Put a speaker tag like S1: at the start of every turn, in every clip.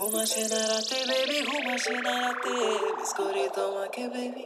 S1: ঘুম আসে না রাতে বেবি, ঘুম আসে না রাতে, মিস করি তোমাকে বেবি।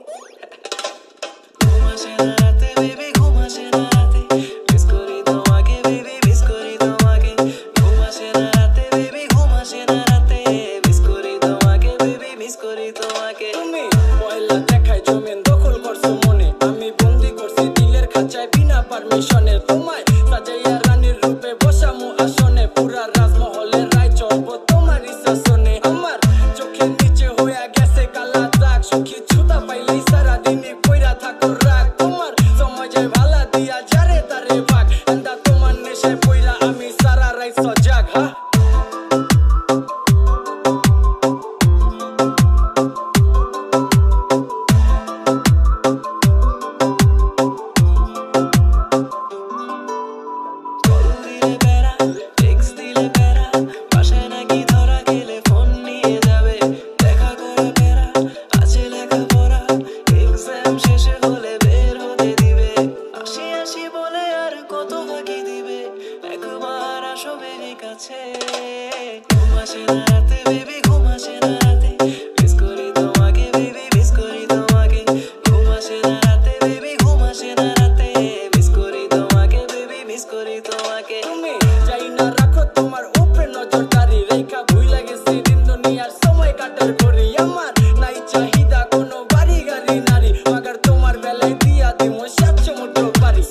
S1: ঘুম আসে না রাতে বেবি, ঘুম আসে না রাতে, মিস করি তোমাকে বেবি, মিস করি তোমাকে। ঘুম আসে না রাতে বেবি, ঘুম আসে না রাতে, মিস করি তোমাকে বেবি, মিস করি তোমাকে।
S2: তুমি পয়লা দেখায় জমিন দখল করছো মনে, আমি বন্দি করছি দিলের খাঁচায় বিনা পারমিশনে। তোমায় সাজাইয়া রানীর রূপে বসামু আসনে, পুরা রাজমহলের রায় চলবো তোমার শাসনে। আমার চোখের নিচে হইয়া গেছে কালা দাগ, সুখী ছুতা পাইলেই সারাদিনই কইরা থাকো রাগ। তোমার সময় যায় ভালা দিয়া যারে তারে ভাগ, এন্দা তোমার নেশায় পইরা আমি সারা রাইত সজাগ। হা
S1: ঘুম আসে না রাতে বেবি, ঘুম আসে না রাতে, মিস করি তোমাকে বেবি, মিস করি তোমাকে। ঘুম আসে না রাতে বেবি, ঘুম আসে না রাতে, মিস করি তোমাকে বেবি, মিস করি তোমাকে।
S2: তুমি যাই না রাখো তোমার উপরে নজরদারি, রেখা ভুইলা গেছি দিন দুনিয়ার সময় কাটার করি। আমার নাই চাহিদা কোনো বাড়ি গাড়ি নারী, মাগার তোমার বেলায় দিয়া দিমো 700 মুঠো বাড়ি।